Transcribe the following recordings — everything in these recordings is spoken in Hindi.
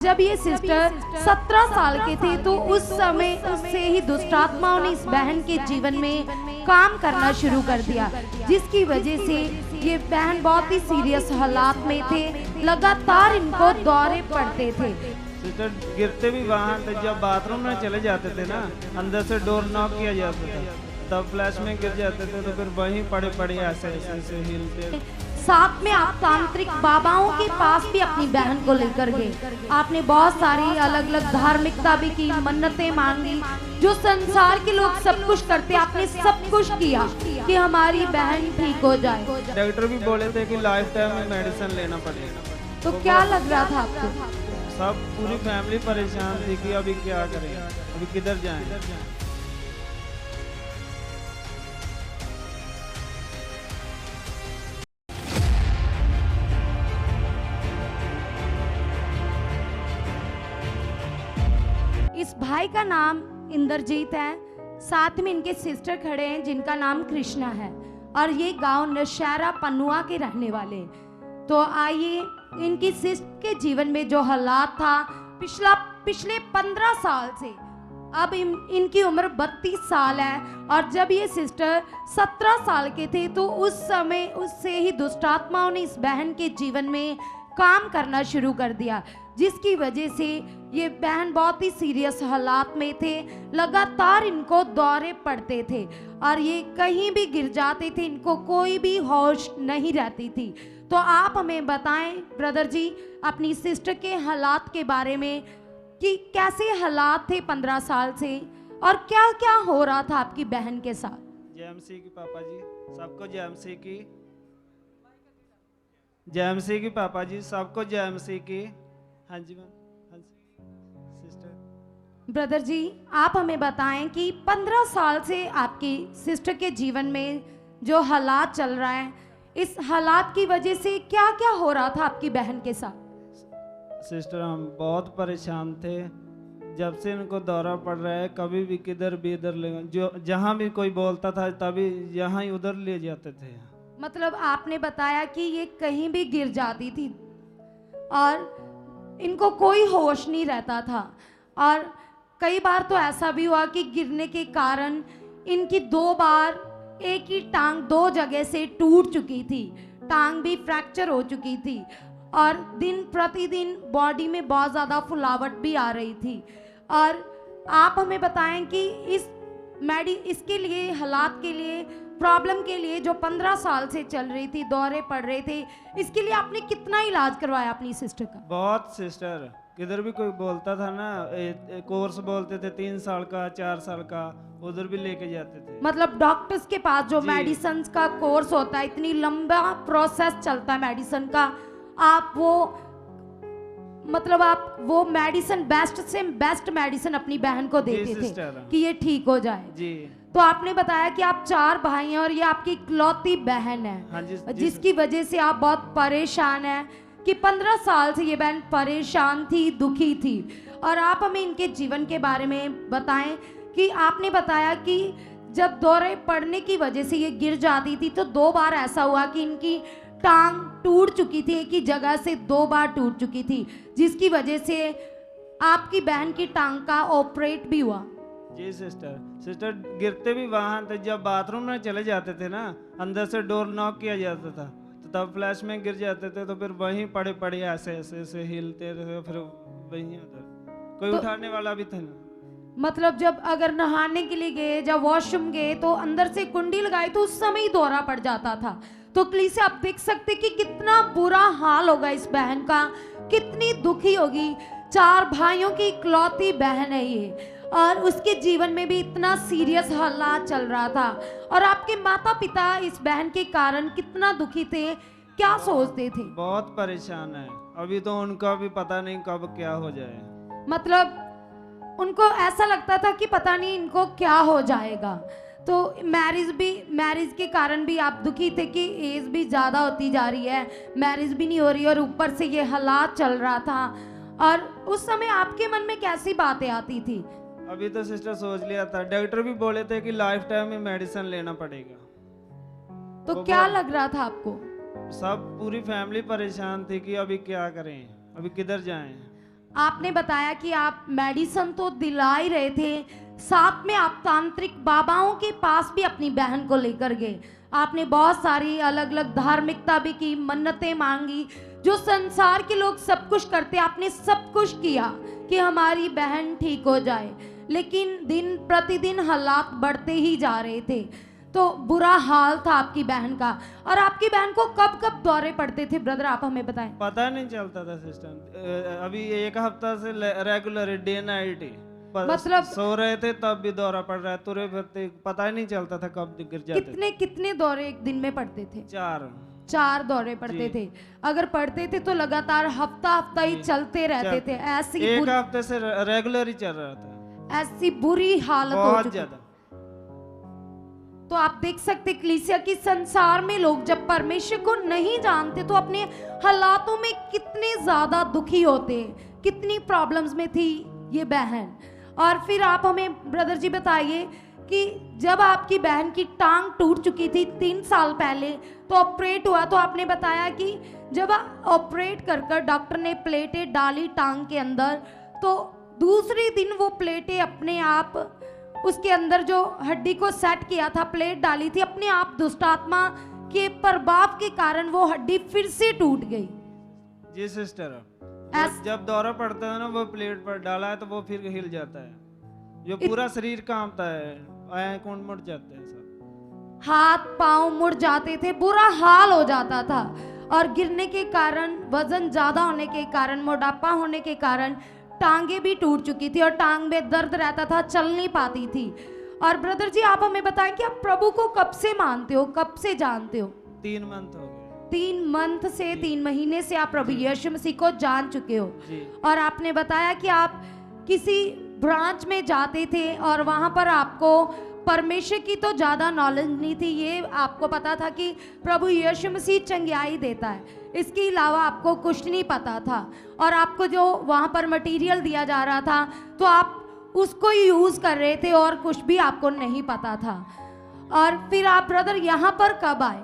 जब ये सिस्टर 17 साल के थे तो उस समय उससे ही दुष्टात्माओं ने इस बहन के जीवन में काम करना शुरू कर दिया, जिसकी वजह से ये बहन बहुत ही सीरियस हालात में थे। लगातार इनको दौरे पड़ते थे। सिस्टर गिरते भी वहाँ थे, जब बाथरूम में चले जाते थे ना, अंदर से डोर नॉक किया जाता था, तब फ्लैश में गिर जाते थे तो फिर वहीं पड़े पड़े ऐसे ऐसे हिलते। साथ में आप तांत्रिक बाबाओं के पास भी अपनी बहन को लेकर गए। आपने बहुत सारी अलग अलग धार्मिकता भी की, मन्नतें मांगी, जो संसार के लोग सब कुछ करते, आपने सब कुछ किया कि हमारी बहन ठीक हो जाए। डॉक्टर भी बोले थे कि लाइफ टाइम में मेडिसिन लेना पड़ेगा। तो क्या लग रहा था आपको? सब पूरी फैमिली परेशान थी कि अभी क्या करें, अभी किधर जाएं। इस भाई का नाम इंद्रजीत है, साथ में इनके सिस्टर खड़े हैं जिनका नाम कृष्णा है, और ये गांव नौशहरा पनुआ के रहने वाले हैं। तो आइए इनकी सिस्टर के जीवन में जो हालात था पिछले 15 साल से, अब इनकी उम्र 32 साल है, और जब ये सिस्टर 17 साल के थे तो उस समय उससे ही दुष्टात्माओं ने इस बहन के जीवन में काम करना शुरू कर दिया, जिसकी वजह से ये बहन बहुत ही सीरियस हालात में थे। लगातार इनको दौरे पड़ते थे और ये कहीं भी गिर जाते थे, इनको कोई भी होश नहीं रहती थी। तो आप हमें बताएं ब्रदर जी अपनी सिस्टर के हालात के बारे में कि कैसे हालात थे 15 साल से और क्या क्या हो रहा था आपकी बहन के साथ। जेएमसी की पापा जी सबको, जेएमसी की, जेएमसी की पापा जी सबको, जेएमसी की। हाँ जी मैम, हाँ जी सिस्टर। ब्रदर जी आप हमें बताएं कि 15 साल से आपकी सिस्टर के जीवन में जो हालात चल रहा है, इस हालात की वजह से क्या क्या हो रहा था आपकी बहन के साथ। सिस्टर हम बहुत परेशान थे, जब से इनको दौरा पड़ रहा है, कभी भी किधर भी इधर ले, जो जहाँ भी कोई बोलता था तभी यहाँ ही उधर ले जाते थे। मतलब आपने बताया कि ये कहीं भी गिर जाती थी और इनको कोई होश नहीं रहता था, और कई बार तो ऐसा भी हुआ कि गिरने के कारण इनकी 2 बार एक ही टांग 2 जगह से टूट चुकी थी, टांग भी फ्रैक्चर हो चुकी थी, और दिन प्रतिदिन बॉडी में बहुत ज़्यादा फुलावट भी आ रही थी। और आप हमें बताएं कि इसके लिए हालात के लिए, प्रॉब्लम के लिए जो 15 साल से चल रही थी, दौरे पड़ रहे थे, इसके लिए आपने कितना इलाज करवाया अपनी सिस्टर का? बहुत सिस्टर, किधर भी कोई बोलता था ना, कोर्स बोलते थे 3 साल का 4 साल का, उधर भी लेके जाते थे। मतलब डॉक्टर्स के पास जो मेडिसिन का कोर्स होता है, इतनी लंबा प्रोसेस चलता है मेडिसिन का, आप वो मेडिसिन बेस्ट से बेस्ट मेडिसिन अपनी बहन को देते थे कि ये ठीक हो जाए जी। तो आपने बताया कि आप 4 भाई हैं और ये आपकी इकलौती बहन है। हाँ जी, जिसकी वजह से आप बहुत परेशान हैं कि 15 साल से ये बहन परेशान थी, दुखी थी। और आप हमें इनके जीवन के बारे में बताएं कि आपने बताया कि जब दौरे पड़ने की वजह से ये गिर जाती थी तो 2 बार ऐसा हुआ कि इनकी टांग टूट चुकी थी, एक ही जगह से 2 बार टूट चुकी थी, जिसकी वजह से आपकी बहन की टांग का ऑपरेट भी हुआ। जी सिस्टर गिरते भी वहाँ थे, जब बाथरूम में चले जाते थे ना, अंदर से डोर नॉक किया जाता था, तो तब फ्लैश में गिर जाते थे तो फिर वहीं पड़े पड़े ऐसे ऐसे ऐसे हिलते थे, फिर वहीं उधर कोई उठाने वाला भी था ना। मतलब जब अगर नहाने के लिए गए, जब वॉशरूम गए तो अंदर से कुंडी लगाई तो उस समय ही दौरा पड़ जाता था। तो प्लीज से आप देख सकते कि कितना बुरा हाल होगा इस बहन का, कितनी दुखी होगी। 4 भाइयों की इकलौती बहन है ये, और उसके जीवन में भी इतना सीरियस हालात चल रहा था, और आपके माता पिता इस बहन के कारण कितना दुखी थे, क्या सोचते थे? बहुत परेशान है, अभी तो उनका भी पता नहीं कब क्या हो जाए। मतलब उनको ऐसा लगता था कि पता नहीं इनको क्या हो जाएगा। तो मैरिज के कारण भी आप दुखी थे कि एज भी ज़्यादा होती जा रही है, मैरिज भी नहीं हो रही, और ऊपर से ये हालात चल रहा था। और उस समय आपके मन में कैसी बातें आती थी? अभी तो सिस्टर सोच लिया था, डॉक्टर भी बोले थे कि लाइफ टाइम में मेडिसिन लेना पड़ेगा। तो क्या लग रहा था आपको? सब पूरी फैमिली परेशान थी कि अभी क्या करें, अभी किधर जाएं। आपने बताया कि आप मेडिसिन तो दिला ही रहे थे, साथ में आप तांत्रिक बाबाओं के पास भी अपनी बहन को लेकर गए। आपने बहुत सारी अलग अलग धार्मिकता भी की, मन्नतें मांगी, जो संसार के लोग सब कुछ करते, आपने सब कुछ किया कि हमारी बहन ठीक हो जाए। लेकिन दिन प्रतिदिन हालात बढ़ते ही जा रहे थे, तो बुरा हाल था आपकी बहन का। और आपकी बहन को कब कब दौरे पड़ते थे ब्रदर, आप हमें बताएं। पता नहीं चलता था सिस्टम। अभी 1 हफ्ता से रेगुलर डे नाइट ही, मतलब सो रहे थे तब भी दौरा पड़ रहा है, तुरे फिरते पता ही नहीं चलता था कब गिर जाते। कितने कितने दौरे एक दिन में पड़ते थे? 4 दौरे पड़ते थे। अगर पढ़ते थे तो लगातार हफ्ता हफ्ता ही चलते रहते थे। ऐसी 1 हफ्ते से रेगुलर ही चल रहा था। ऐसी बुरी हालत हो बहुत चुकी। ज्यादा। तो आप देख सकते कलीसिया की संसार में लोग जब परमेश्वर को नहीं जानते तो अपने हालातों में कितने ज्यादा दुखी होते, कितनी प्रॉब्लम्स में थी ये बहन। और फिर आप हमें ब्रदर जी बताइए कि जब आपकी बहन की टांग टूट चुकी थी 3 साल पहले, तो ऑपरेट हुआ, तो आपने बताया कि जब ऑपरेट कर डॉक्टर ने प्लेटें डाली टांग के अंदर, तो दूसरे दिन वो प्लेटें अपने आप, उसके अंदर जो हड्डी को सेट किया था, प्लेट डाली थी, अपने आप दुष्ट आत्मा के प्रभाव के कारण वो हड्डी फिर से टूट गई। जी सिस्टर, जब दौरा पड़ता है ना, वो प्लेट पर डाला है तो वो फिर हिल जाता है, जो पूरा शरीर कांपता है, कौन मुड़ जाते हैं सब, हाथ पांव मुड़ जाते थे, बुरा हाल हो जाता था। और गिरने के कारण, वजन ज्यादा होने के कारण, मोटापा होने के कारण टांगे भी टूट चुकी थी और टांग में दर्द रहता था, चल नहीं पाती थी। और ब्रदर जी आप हमें बताएं कि आप प्रभु को कब से मानते हो, कब से जानते हो? 3 मंथ हो गए। 3 मंथ से, 3 महीने से आप प्रभु यीशु मसीह को जान चुके हो। और आपने बताया कि आप किसी ब्रांच में जाते थे और वहां पर आपको परमेश्वर की तो ज़्यादा नॉलेज नहीं थी, ये आपको पता था कि प्रभु यीशु मसीह चंगियाई देता है, इसके अलावा आपको कुछ नहीं पता था। और आपको जो वहाँ पर मटेरियल दिया जा रहा था तो आप उसको यूज़ कर रहे थे और कुछ भी आपको नहीं पता था। और फिर आप ब्रदर यहाँ पर कब आए?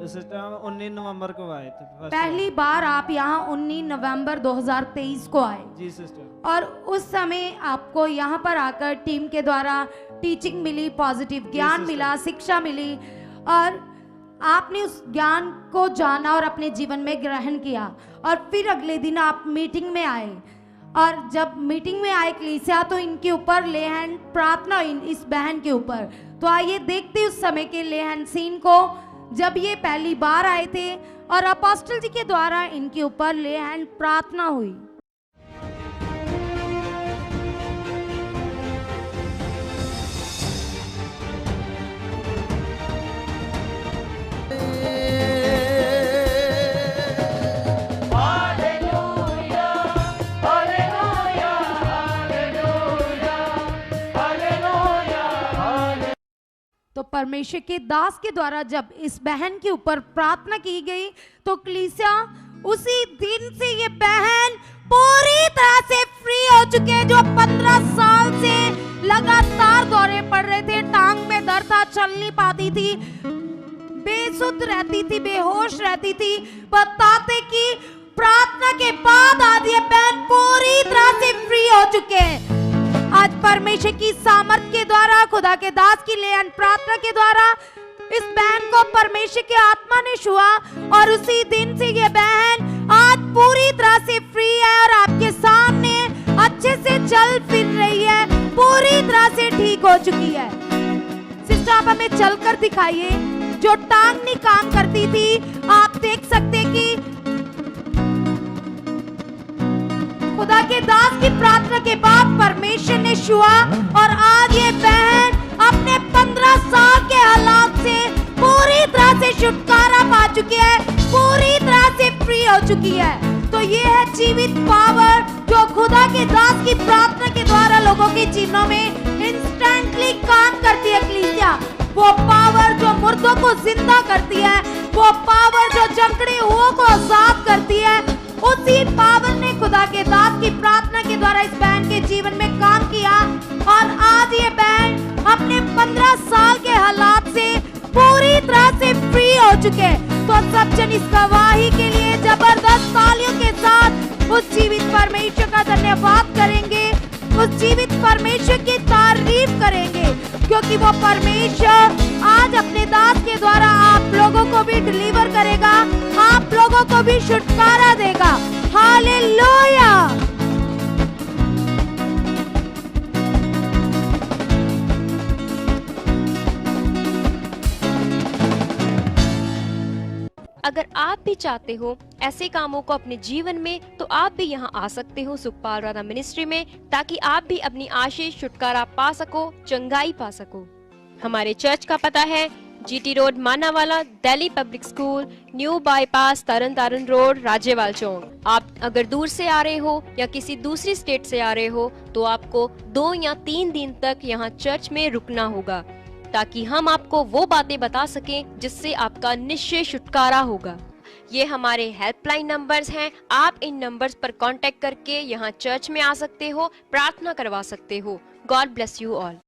19 नवंबर को आए थे। पहली बार आप यहाँ 19 नवंबर 2023 को आए। जी सिस्टर। और उस समय आपको यहाँ पर आकर टीम के द्वारा टीचिंग मिली, पॉजिटिव ज्ञान मिला, शिक्षा मिली, और आपने उस ज्ञान को जाना और अपने जीवन में ग्रहण किया। और फिर अगले दिन आप मीटिंग में आए, और जब मीटिंग में आए कलीसिया, तो इनके ऊपर ले हैंड प्रार्थना हुई, इस बहन के ऊपर। तो आइए देखते उस समय के ले हैंड सीन को, जब ये पहली बार आए थे और अपोस्टल जी के द्वारा इनके ऊपर ले हैंड प्रार्थना हुई। तो परमेश्वर के दास के द्वारा जब इस बहन के ऊपर प्रार्थना की गई, तो कलीसिया उसी दिन से ये बहन पूरी तरह से फ्री हो चुके हैं। जो 15 साल से लगातार दौरे पड़ रहे थे, टांग में दर्द था, चल नहीं पाती थी, बेसुध रहती थी, बेहोश रहती थी, बताते कि प्रार्थना के बाद आज ये बहन पूरी तरह से फ्री हो चुके हैं। आज परमेश्वर की सामर्थ के द्वारा, खुदा के दास की ले प्रार्थना के द्वारा इस बहन को परमेश्वर की आत्मा ने छुआ, और उसी दिन से ये बहन आज पूरी तरह से फ्री है और आपके सामने अच्छे से चल फिर रही है, पूरी तरह से ठीक हो चुकी है। सिस्टर आप हमें चलकर दिखाइए, जो टांग नहीं काम करती थी, आप देख सकते कि खुदा के दास की प्रार्थना के बाद परमेश्वर ने छुआ, और आज ये बहन अपने 15 साल के हालात से पूरी तरह से छुटकारा पा चुकी है, पूरी तरह से फ्री हो चुकी है। तो ये है जीवित पावर जो खुदा के दास की प्रार्थना के द्वारा लोगों के जीवनों में इंस्टेंटली काम करती है कलीसिया। वो पावर जो मुर्दों को जिंदा करती है, वो पावर जो जकड़े हुओं को आजाद करती है, उसी पावर ने खुदा के दास की प्रार्थना के द्वारा इस बहन के जीवन में काम किया, और आज ये बहन अपने 15 साल के हालात से पूरी तरह से फ्री हो चुके। तो सब जन इस गवाही के लिए जबरदस्त तालियों के साथ उस जीवित परमेश्वर का धन्यवाद करेंगे, उस जीवित परमेश्वर की तारीफ करेंगे, क्योंकि वो परमेश्वर आज अपने दास के द्वारा आप लोगों को भी डिलीवर करेगा, आप लोगों को भी छुटकारा देगा। हालेलुया। अगर आप भी चाहते हो ऐसे कामों को अपने जीवन में, तो आप भी यहाँ आ सकते हो सुखपाल राणा मिनिस्ट्री में, ताकि आप भी अपनी आशीष छुटकारा पा सको, चंगाई पा सको। हमारे चर्च का पता है GT road Manawala, Delhi public school, new bypass, Tarn Taran road, Rajyawal Chowk. आप अगर दूर से आ रहे हो या किसी दूसरी स्टेट से आ रहे हो, तो आपको 2 या 3 दिन तक यहाँ चर्च में रुकना होगा, ताकि हम आपको वो बातें बता सकें जिससे आपका निश्चय छुटकारा होगा। ये हमारे हेल्पलाइन नंबर्स हैं, आप इन नंबर्स पर कांटेक्ट करके यहाँ चर्च में आ सकते हो, प्रार्थना करवा सकते हो। God bless you all.